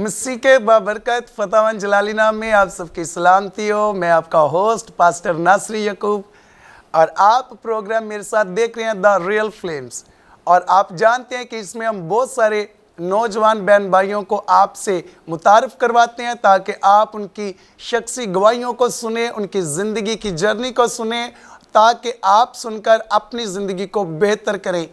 मसीह के बाबरकत फतावन जलाली नाम में आप सबकी सलामती हो। मैं आपका होस्ट पास्टर नासरी यकूब और आप प्रोग्राम मेरे साथ देख रहे हैं द रियल फ्लेम्स। और आप जानते हैं कि इसमें हम बहुत सारे नौजवान बहन भाइयों को आपसे मुतारफ़ करवाते हैं ताकि आप उनकी शख्सी गवाहियों को सुने, उनकी ज़िंदगी की जर्नी को सुने, ताकि आप सुनकर अपनी ज़िंदगी को बेहतर करें।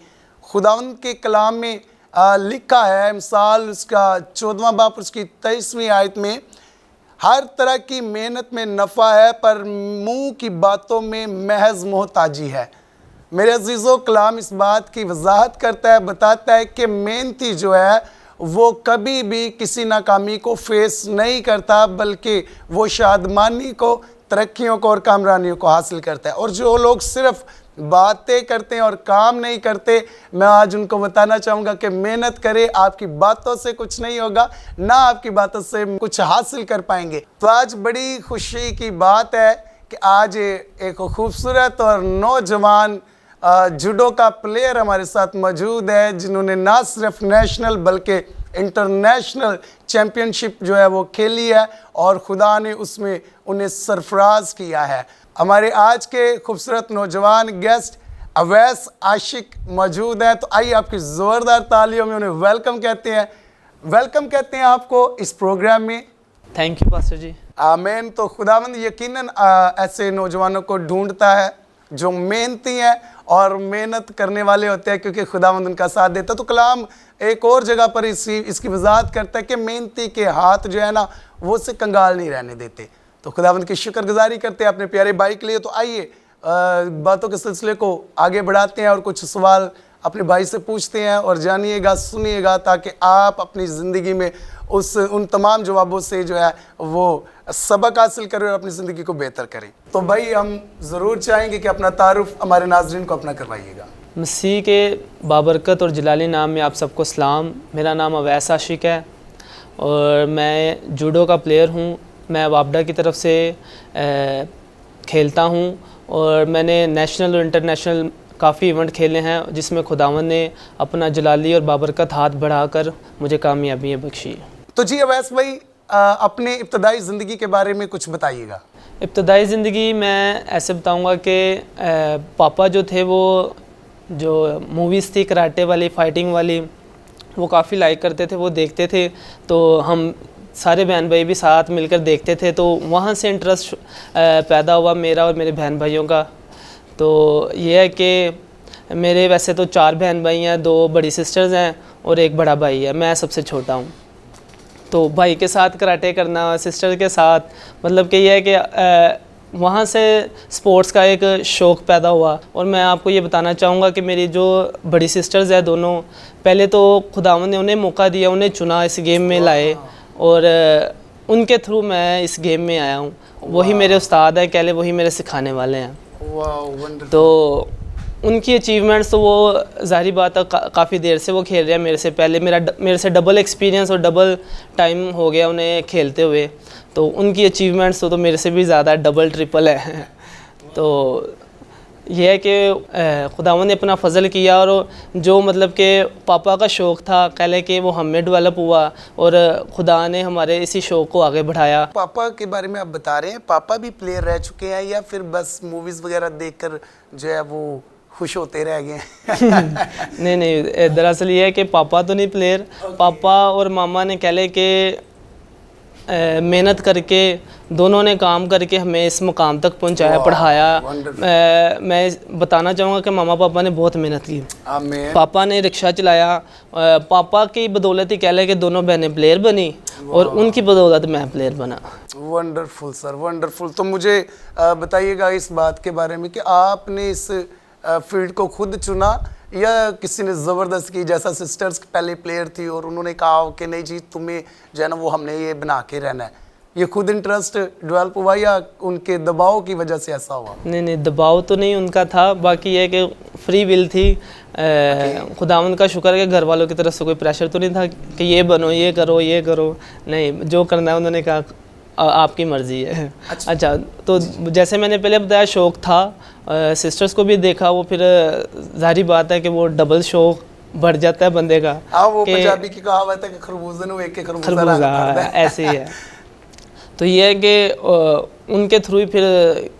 खुदावंद के कलाम में लिखा है, मिसाल उसका 14वां बाब उसकी 23वीं आयत में, हर तरह की मेहनत में नफ़ा है पर मुंह की बातों में महज मोहताजी है। मेरे अजीज़ों, कलाम इस बात की वजाहत करता है, बताता है कि मेहनती जो है वो कभी भी किसी नाकामी को फेस नहीं करता, बल्कि वो शादमानी को, तरक्कियों को और कामरानियों को हासिल करता है। और जो लोग सिर्फ बातें करते हैं और काम नहीं करते, मैं आज उनको बताना चाहूँगा कि मेहनत करें। आपकी बातों से कुछ नहीं होगा, ना आपकी बातों से कुछ हासिल कर पाएंगे। तो आज बड़ी खुशी की बात है कि आज एक खूबसूरत और नौजवान जूडो का प्लेयर हमारे साथ मौजूद है, जिन्होंने ना सिर्फ नेशनल बल्कि इंटरनेशनल चैम्पियनशिप जो है वो खेली है और खुदा ने उसमें उन्हें सरफराज किया है। हमारे आज के खूबसूरत नौजवान गेस्ट अवैस आशिक मौजूद हैं, तो आइए आपकी ज़ोरदार तालियों में उन्हें वेलकम कहते हैं आपको इस प्रोग्राम में। थैंक यू पास्टर जी। आमीन। तो खुदावंद यकीनन ऐसे नौजवानों को ढूंढता है जो मेहनती हैं और मेहनत करने वाले होते हैं, क्योंकि खुदावंद उनका साथ देता है। तो कलाम एक और जगह पर इसकी वजाहत करता है कि मेहनती के हाथ जो है ना वो उसे कंगाल नहीं रहने देते। तो खुदावंद की शुक्रगुजारी करते हैं अपने प्यारे भाई के लिए। तो आइए बातों के सिलसिले को आगे बढ़ाते हैं और कुछ सवाल अपने भाई से पूछते हैं और जानिएगा, सुनिएगा, ताकि आप अपनी ज़िंदगी में उन तमाम जवाबों से जो है वो सबक हासिल करें और अपनी ज़िंदगी को बेहतर करें। तो भाई हम ज़रूर चाहेंगे कि अपना तारुफ हमारे नाज़रीन को अपना करवाइएगा। मसीह के बाबरकत और जलाली नाम में आप सबको सलाम। मेरा नाम अवैस आशिक है और मैं जूडो का प्लेयर हूँ। मैं वापडा की तरफ से खेलता हूँ और मैंने नेशनल और इंटरनेशनल काफ़ी इवेंट खेले हैं, जिसमें खुदावंद ने अपना जलाली और बाबरकत हाथ बढ़ाकर मुझे कामयाबियाँ बख्शी। तो जी अवैस भाई, अपने इब्तदाई ज़िंदगी के बारे में कुछ बताइएगा। इब्तदाई ज़िंदगी मैं ऐसे बताऊँगा कि पापा जो थे वो जो मूवीज़ थी कराटे वाली, फाइटिंग वाली, वो काफ़ी लाइक करते थे, वो देखते थे। तो हम सारे बहन भाई भी साथ मिलकर देखते थे, तो वहाँ से इंटरेस्ट पैदा हुआ मेरा और मेरे बहन भाइयों का। तो ये है कि मेरे वैसे तो 4 बहन भाई हैं, 2 बड़ी सिस्टर्स हैं और 1 बड़ा भाई है। मैं सबसे छोटा हूँ। तो भाई के साथ कराटे करना, सिस्टर के साथ, मतलब कि ये है कि वहाँ से स्पोर्ट्स का एक शौक़ पैदा हुआ। और मैं आपको ये बताना चाहूँगा कि मेरी जो बड़ी सिस्टर्स हैं दोनों, पहले तो खुदावंद ने उन्हें मौका दिया, उन्हें चुना, इस गेम में लाए और उनके थ्रू मैं इस गेम में आया हूँ। वही मेरे उस्ताद हैं, कह ले वही मेरे सिखाने वाले हैं। तो उनकी अचीवमेंट्स तो वो ज़ाहिर बात है काफ़ी देर से वो खेल रहे हैं मेरे से पहले। मेरे से डबल एक्सपीरियंस और डबल टाइम हो गया उन्हें खेलते हुए। तो उनकी अचीवमेंट्स तो मेरे से भी ज़्यादा डबल ट्रिपल है। तो यह है कि खुदावंद ने अपना फ़ज़ल किया और जो मतलब कि पापा का शौक़ था, कह लें कि वो हम में डेवलप हुआ और खुदा ने हमारे इसी शौक़ को आगे बढ़ाया। पापा के बारे में आप बता रहे हैं, पापा भी प्लेयर रह चुके हैं या फिर बस मूवीज़ वगैरह देखकर जो है वो खुश होते रह गए हैं? नहीं, दरअसल ये है कि पापा तो नहीं प्लेयर। पापा और मामा ने कह लें कि मेहनत करके, दोनों ने काम करके हमें इस मुकाम तक पहुंचाया, पढ़ाया। मैं बताना चाहूँगा कि मामा पापा ने बहुत मेहनत की। पापा ने रिक्शा चलाया, पापा की बदौलत ही कह लें कि दोनों बहनें प्लेयर बनी और उनकी बदौलत मैं प्लेयर बना। Wonderful sir, wonderful. तो मुझे बताइएगा इस बात के बारे में कि आपने इस फील्ड को खुद चुना या किसी ने ज़बरदस्त की, जैसा सिस्टर्स पहले प्लेयर थी और उन्होंने कहा कि नहीं जी तुम्हें जो है ना वो हमने ये बना के रहना है, ये खुद इंटरेस्ट डेवलप हुआ या उनके दबाव की वजह से ऐसा हुआ? नहीं, दबाव तो नहीं उनका था, बाकी ये कि फ्री विल थी। खुदावंद का शुक्र है कि घर वालों की तरफ से कोई प्रेशर तो नहीं था कि ये बनो, ये करो। नहीं, जो करना है उन्होंने कहा आपकी मर्ज़ी है। अच्छा, तो जैसे मैंने पहले बताया शौक़ था, सिस्टर्स को भी देखा, वो फिर ज़ाहिर बात है कि वो डबल शौक़ बढ़ जाता है बंदे का। हाँ, वो कि पंजाबी की कहावत है कि खरबूजे नु एक खरबूजा खरबूजा ऐसे ही है। तो ये है कि उनके थ्रू ही फिर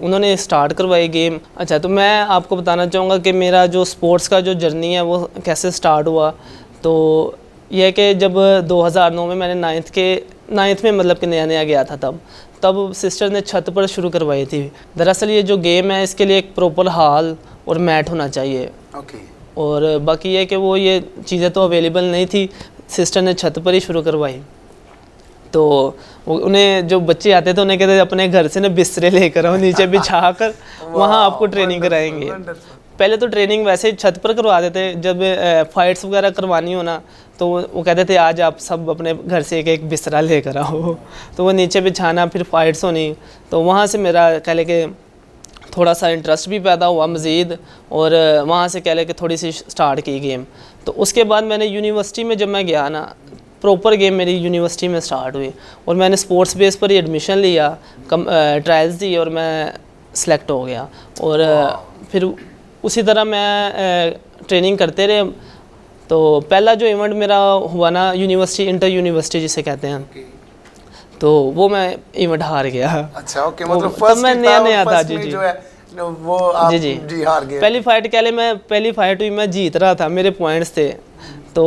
उन्होंने स्टार्ट करवाई गेम। अच्छा, तो मैं आपको बताना चाहूँगा कि मेरा जो स्पोर्ट्स का जो जर्नी है वो कैसे स्टार्ट हुआ। तो ये है कि जब 2009 में मैंने नाइन्थ में मतलब कि नया नया गया था, तब सिस्टर ने छत पर शुरू करवाई थी। दरअसल ये जो गेम है इसके लिए एक प्रॉपर हॉल और मैट होना चाहिए। ओके। और बाकी ये कि वो ये चीज़ें तो अवेलेबल नहीं थी, सिस्टर ने छत पर ही शुरू करवाई। तो उन्हें जो बच्चे आते थे उन्हें कहते थे अपने घर से ना बिस्तरे लेकर आओ, नीचे बिछा कर वहाँ आपको ट्रेनिंग कराएंगे। पहले तो ट्रेनिंग वैसे ही छत पर करवा देते, जब फाइट्स वगैरह करवानी हो ना तो वो कहते थे आज आप सब अपने घर से एक एक बिस्तरा लेकर आओ। तो वो नीचे बिछाना, फिर फाइट्स होनी। तो वहाँ से मेरा कह ले कि थोड़ा सा इंटरेस्ट भी पैदा हुआ मज़ीद, और वहाँ से कह ले कि थोड़ी सी स्टार्ट की गेम। तो उसके बाद मैंने यूनिवर्सिटी में जब मैं गया ना, प्रॉपर गेम मेरी यूनिवर्सिटी में स्टार्ट हुई, और मैंने स्पोर्ट्स बेस पर ही एडमिशन लिया, ट्रायल्स दी और मैं सेलेक्ट हो गया। और फिर उसी तरह मैं ट्रेनिंग करते रहे। तो पहला जो इवेंट मेरा हुआ ना यूनिवर्सिटी, इंटर यूनिवर्सिटी जिसे कहते हैं, तो वो मैं इवेंट हार गया। अच्छा, ओके। मतलब फर्स्ट मैं नया था जी जो है वो आप जी हार गए। पहली फाइट कह ले, मैं पहली फाइट हुई मैं जीत रहा था, मेरे पॉइंट्स थे। तो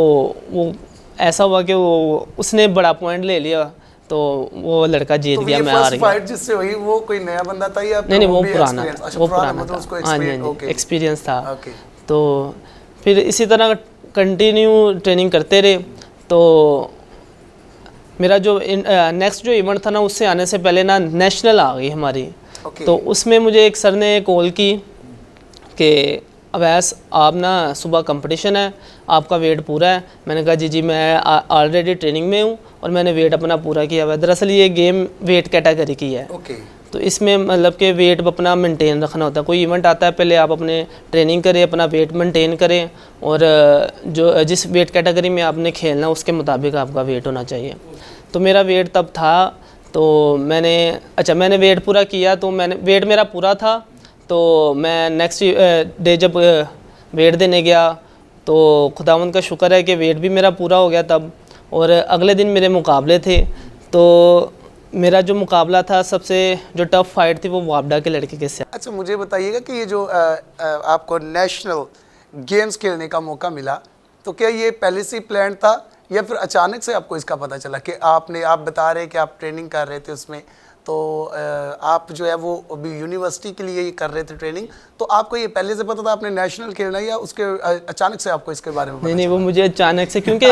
वो ऐसा हुआ कि वो उसने बड़ा पॉइंट ले लिया, तो वो लड़का जीत गया, मैं हार गया। फाइट जिससे हुई वो कोई नया बंदा था या नहीं, वो पुराना वो पुराना था, उसको एक्सपीरियंस था। तो फिर इसी तरह कंटिन्यू ट्रेनिंग करते रहे। तो मेरा जो नेक्स्ट जो इवेंट था ना, उससे आने से पहले ना नेशनल आ गई हमारी। तो उसमें मुझे एक सर ने कॉल की कि अवैस आप ना सुबह कंपटीशन है, आपका वेट पूरा है। मैंने कहा जी मैं ऑलरेडी ट्रेनिंग में हूँ और मैंने वेट अपना पूरा किया हुआ है। दरअसल ये गेम वेट कैटेगरी की है। तो इसमें मतलब कि वेट अपना मेंटेन रखना होता है। कोई इवेंट आता है पहले आप अपने ट्रेनिंग करें, अपना वेट मेंटेन करें, और जो जिस वेट कैटेगरी में आपने खेलना उसके मुताबिक आपका वेट होना चाहिए। तो मेरा वेट तब था, तो मैंने वेट पूरा किया। तो वेट मेरा पूरा था। तो मैं नेक्स्ट डे जब वेट देने गया तो खुदावंद का शुक्र है कि वेट भी मेरा पूरा हो गया तब। और अगले दिन मेरे मुकाबले थे। तो मेरा जो मुकाबला था, सबसे जो टफ फाइट थी वो वापडा के लड़के के साथ। अच्छा, मुझे बताइएगा कि ये जो आपको नेशनल गेम्स खेलने का मौका मिला, तो क्या ये पहले से ही प्लान था या फिर अचानक से आपको इसका पता चला कि आप बता रहे कि आप ट्रेनिंग कर रहे थे उसमें, तो आप जो है वो अभी यूनिवर्सिटी के लिए कर रहे थे ट्रेनिंग, तो आपको ये पहले से पता था आपने नेशनल खेलना, या उसके अचानक से आपको इसके बारे में पता नहीं, चला? वो मुझे अचानक से, क्योंकि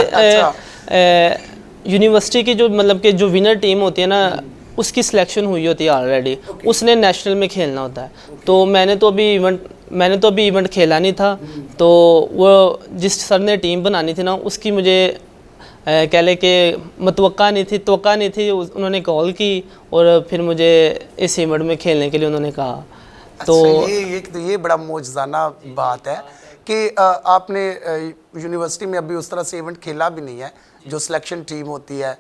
यूनिवर्सिटी की जो मतलब कि जो विनर टीम होती है ना, उसकी सिलेक्शन हुई होती है ऑलरेडी। उसने नेशनल में खेलना होता है। तो मैंने तो अभी इवेंट खेला नहीं था। तो वो जिस सर ने टीम बनानी थी ना, उसकी मुझे कह ले कि तवक्का नहीं थी। उन्होंने कॉल की और फिर मुझे इस इवेंट में खेलने के लिए उन्होंने कहा। तो ये बड़ा मौजज़ाना बात है कि आपने यूनिवर्सिटी में अभी उस तरह से इवेंट खेला भी नहीं है, जो सिलेक्शन टीम होती है,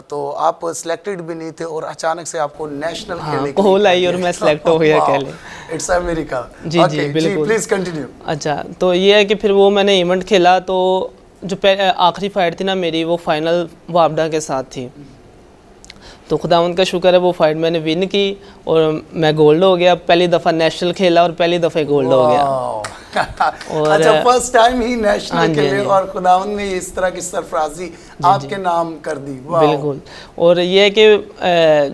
तो आप सिलेक्टेड भी नहीं थे और अचानक से आपको नेशनल खेलने की कॉल आई और मैं सिलेक्ट हो गया। कह ले इट्स अमेरिका। जी बिल्कुल। Please continue. अच्छा, तो ये है कि फिर वो मैंने इवेंट खेला। तो जो आखिरी फाइट थी ना मेरी, वो फाइनल वापडा के साथ थी। तो खुदावंद का शुक्र है वो फाइट मैंने विन की और मैं गोल्ड हो गया। पहली दफ़ा नेशनल खेला और पहली दफ़ा गोल्ड हो गया। और अच्छा, फर्स्ट टाइम ही नेशनल खेले और खुदावंद ने इस तरह की सरफराजी आपके नाम कर दी। बिल्कुल। और ये है कि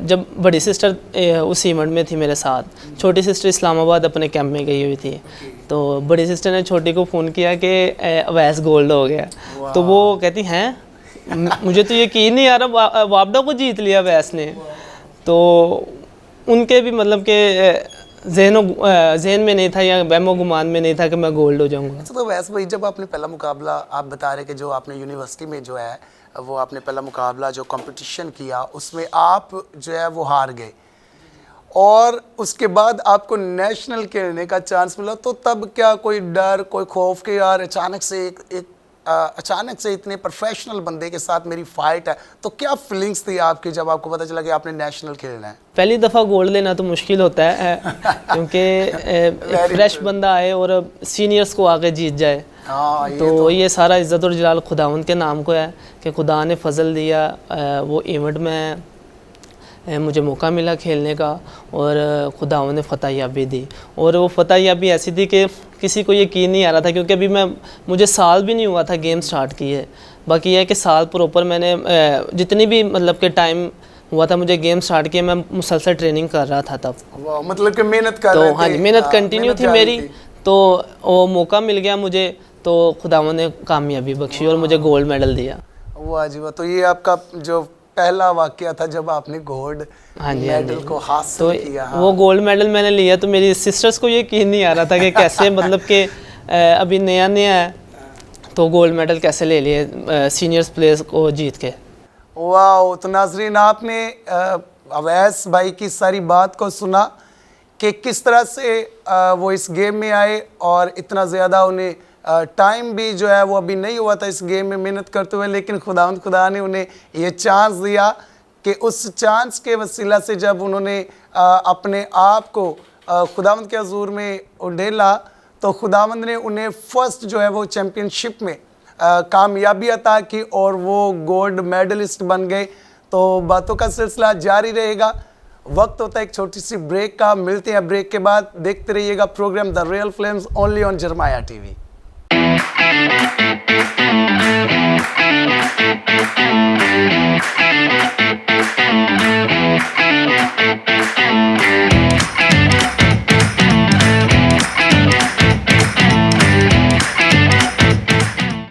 जब बड़ी सिस्टर उस इवेंट में थी मेरे साथ, छोटी सिस्टर इस्लामाबाद अपने कैंप में गई हुई थी। तो बड़ी सिस्टर ने छोटी को फ़ोन किया कि अवैस गोल्ड हो गया। तो वो कहती हैं मुझे तो यकीन नहीं आ रहा, वापडा को जीत लिया अवैस ने। तो उनके भी मतलब कि जहन में नहीं था या वहमो गुमान में नहीं था कि मैं गोल्ड हो जाऊंगा। अच्छा, तो वैसे भाई जब आपने पहला मुकाबला, आप बता रहे कि जो आपने यूनिवर्सिटी में जो है वो आपने पहला मुकाबला जो कंपटीशन किया उसमें आप जो है वो हार गए, और उसके बाद आपको नेशनल खेलने का चांस मिला, तो तब क्या कोई डर, कोई खौफ के यार अचानक से इतने प्रोफेशनल बंदे के साथ मेरी फाइट है, तो क्या फीलिंग्स थी आपकी जब आपको पता चला कि आपने नेशनल खेलना है? पहली दफ़ा गोल्ड लेना तो मुश्किल होता है क्योंकि फ्रेश बंदा आए और सीनियर्स को आके जीत जाए। हाँ ये तो ये सारा इज़्ज़त और जलाल खुदावंद के नाम को है कि खुदा ने फजल दिया, वो इवेंट में मुझे मौका मिला खेलने का और खुदावंद ने फतह याबी दी। और वो फतह याबी ऐसी थी कि किसी को यकीन नहीं आ रहा था, क्योंकि अभी मुझे साल भी नहीं हुआ था गेम स्टार्ट किए। बाकी ये है कि साल प्रॉपर मैंने जितनी भी मतलब कि टाइम हुआ था मुझे गेम स्टार्ट किया, मैं मुसलसल ट्रेनिंग कर रहा था तब। वाह, मतलब कि मेहनत कर तो रहे हाँ थे। जी, मेहनत हाँ, कंटिन्यू मेहनत थी जारी मेरी। थी। तो वो मौका मिल गया मुझे, तो खुदावंद ने कामयाबी बख्शी और मुझे गोल्ड मेडल दिया। वाह जी वाह, तो ये आपका जो पहला वाकया था जब आपने गोल्ड हाँ जी, हाँ मेडल जी। को हासिल तो किया। हाँ। वो गोल्ड मेडल मैंने लिया तो मेरी सिस्टर्स को यकीन नहीं आ रहा था कि कैसे मतलब कि अभी नया नया है तो गोल्ड मेडल कैसे ले लिए सीनियर्स प्लेयर्स को जीत के। वाह, तो नाजरीन आपने अवैस भाई की सारी बात को सुना कि किस तरह से वो इस गेम में आए और इतना ज़्यादा उन्हें टाइम भी जो है वो अभी नहीं हुआ था इस गेम में मेहनत करते हुए, लेकिन खुदा ने उन्हें ये चांस दिया कि उस चांस के वसीला से जब उन्होंने अपने आप को खुदावंद के हजूर में उंडेला तो खुदावंद ने उन्हें फर्स्ट जो है वो चैम्पियनशिप में कामयाबी अता की और वो गोल्ड मेडलिस्ट बन गए। तो बातों का सिलसिला जारी रहेगा। वक्त होता है एक छोटी सी ब्रेक का, मिलते हैं ब्रेक के बाद। देखते रहिएगा programme the real flames only on जरमाया टीवी।